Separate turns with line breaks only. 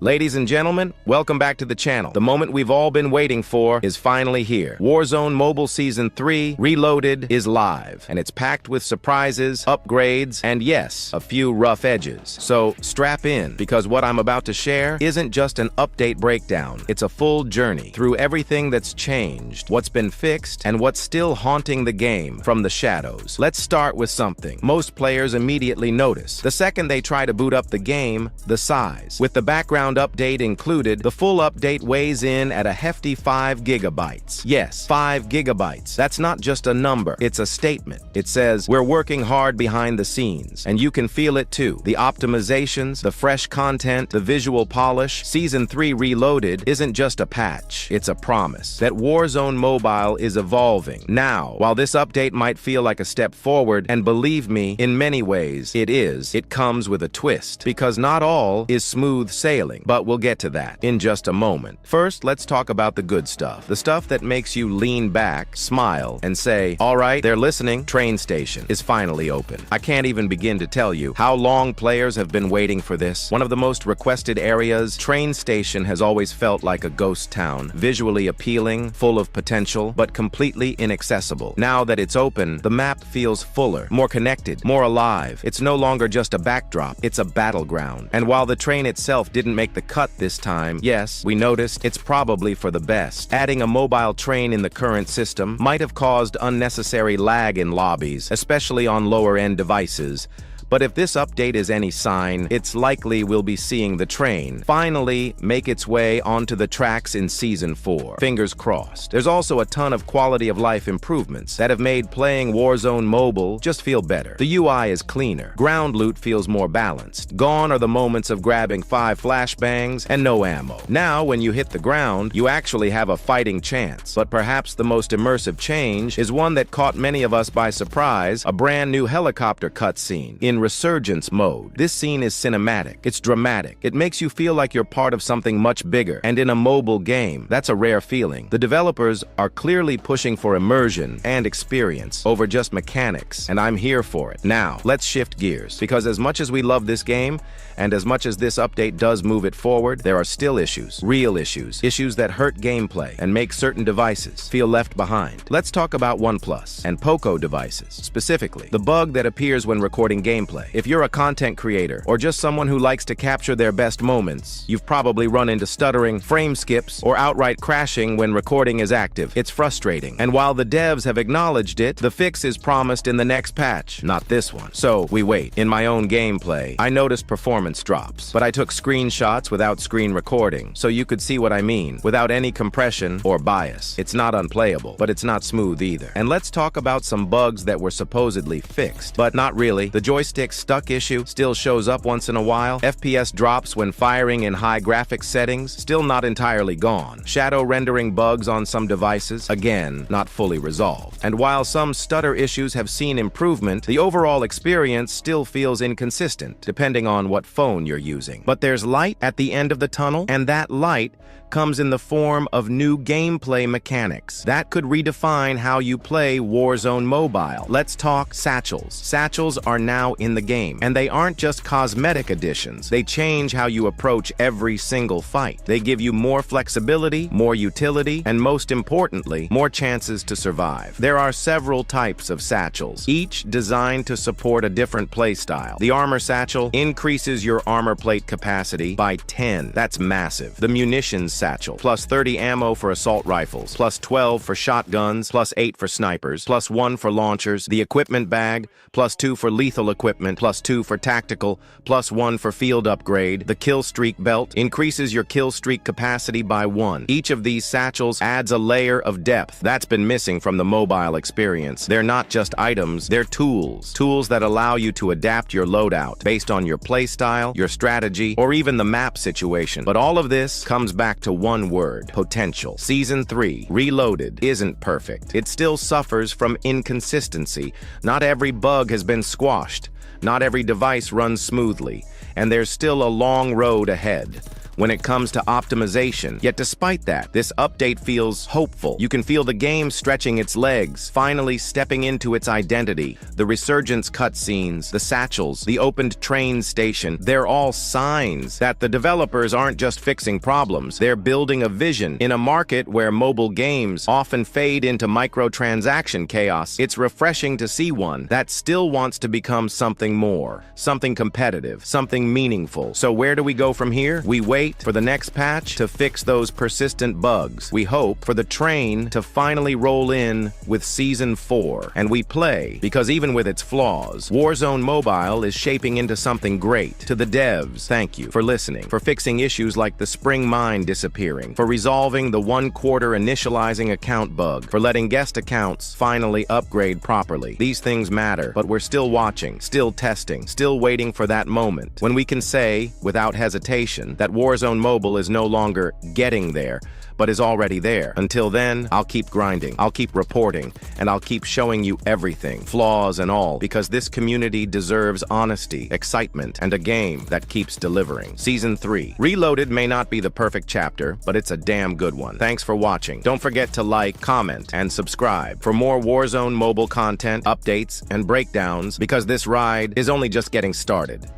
Ladies and gentlemen, welcome back to the channel. The moment we've all been waiting for is finally here. Warzone Mobile Season 3 Reloaded is live, and it's packed with surprises, upgrades, and yes, a few rough edges. So strap in, because what I'm about to share isn't just an update breakdown. It's a full journey through everything that's changed, what's been fixed, and what's still haunting the game from the shadows. Let's start with something most players immediately notice. The second they try to boot up the game, the size. With the background update included, the full update weighs in at a hefty 5 gigabytes. Yes, 5 gigabytes. That's not just a number, it's a statement. It says, we're working hard behind the scenes, and you can feel it too. The optimizations, the fresh content, the visual polish. Season 3 Reloaded isn't just a patch, it's a promise that Warzone Mobile is evolving. Now, while this update might feel like a step forward, and believe me, in many ways, it is, it comes with a twist, because not all is smooth sailing. But we'll get to that in just a moment. First, let's talk about the good stuff. The stuff that makes you lean back, smile, and say, all right, they're listening. Train station is finally open. I can't even begin to tell you how long players have been waiting for this. One of the most requested areas, train station has always felt like a ghost town. Visually appealing, full of potential, but completely inaccessible. Now that it's open, the map feels fuller, more connected, more alive. It's no longer just a backdrop, it's a battleground. And while the train itself didn't make the cut this time, yes, we noticed it's probably for the best. Adding a mobile train in the current system might have caused unnecessary lag in lobbies, especially on lower-end devices. But if this update is any sign, it's likely we'll be seeing the train finally make its way onto the tracks in Season 4. Fingers crossed. There's also a ton of quality-of-life improvements that have made playing Warzone Mobile just feel better. The UI is cleaner. Ground loot feels more balanced. Gone are the moments of grabbing 5 flashbangs and no ammo. Now, when you hit the ground, you actually have a fighting chance. But perhaps the most immersive change is one that caught many of us by surprise, a brand new helicopter cutscene. In resurgence mode, this scene is cinematic. It's dramatic. It makes you feel like you're part of something much bigger, and in a mobile game, that's a rare feeling. The developers are clearly pushing for immersion and experience over just mechanics, and I'm here for it. Now, let's shift gears, because as much as we love this game, and as much as this update does move it forward, there are still issues, real issues that hurt gameplay and make certain devices feel left behind. Let's talk about OnePlus and Poco devices, specifically the bug that appears when recording gameplay. If you're a content creator or just someone who likes to capture their best moments, you've probably run into stuttering, frame skips, or outright crashing when recording is active. It's frustrating, and while the devs have acknowledged it, the fix is promised in the next patch, not this one. So we wait. In my own gameplay, I noticed performance drops, but I took screenshots without screen recording, so you could see what I mean, without any compression or bias. It's not unplayable, but it's not smooth either. And let's talk about some bugs that were supposedly fixed, but not really. The joystick stuck issue still shows up once in a while. FPS drops when firing in high graphics settings, still not entirely gone. Shadow rendering bugs on some devices, again, not fully resolved. And while some stutter issues have seen improvement, the overall experience still feels inconsistent, depending on what phone you're using. But there's light at the end of the tunnel, and that light comes in the form of new gameplay mechanics that could redefine how you play Warzone Mobile. Let's talk satchels. Satchels are now in the game, and they aren't just cosmetic additions. They change how you approach every single fight. They give you more flexibility, more utility, and most importantly, more chances to survive. There are several types of satchels, each designed to support a different playstyle. The armor satchel increases your armor plate capacity by 10. That's massive. The munitions satchel, plus 30 ammo for assault rifles, plus 12 for shotguns, plus 8 for snipers, plus 1 for launchers. The equipment bag, plus 2 for lethal equipment, plus 2 for tactical, plus 1 for field upgrade. The kill streak belt increases your kill streak capacity by 1. Each of these satchels adds a layer of depth that's been missing from the mobile experience. They're not just items, they're tools. Tools that allow you to adapt your loadout based on your playstyle, your strategy, or even the map situation. But all of this comes back to one word: potential. Season 3, Reloaded, isn't perfect. It still suffers from inconsistency. Not every bug has been squashed. Not every device runs smoothly. And there's still a long road ahead. when it comes to optimization. Yet despite that, this update feels hopeful. You can feel the game stretching its legs, finally stepping into its identity. The resurgence cutscenes, the satchels, the opened train station, they're all signs that the developers aren't just fixing problems, they're building a vision. In a market where mobile games often fade into microtransaction chaos, it's refreshing to see one that still wants to become something more, something competitive, something meaningful. So where do we go from here? We wait for the next patch to fix those persistent bugs. We hope for the train to finally roll in with Season 4. And we play, because even with its flaws, Warzone Mobile is shaping into something great. To the devs, thank you for listening, for fixing issues like the spring mine disappearing, for resolving the one-quarter initializing account bug, for letting guest accounts finally upgrade properly. These things matter, but we're still watching, still testing, still waiting for that moment when we can say, without hesitation, that Warzone Mobile is no longer getting there, but is already there. Until then, I'll keep grinding, I'll keep reporting, and I'll keep showing you everything, flaws and all, because this community deserves honesty, excitement, and a game that keeps delivering. Season 3. Reloaded may not be the perfect chapter, but it's a damn good one. Thanks for watching. Don't forget to like, comment, and subscribe for more Warzone mobile content, updates, and breakdowns, because this ride is only just getting started.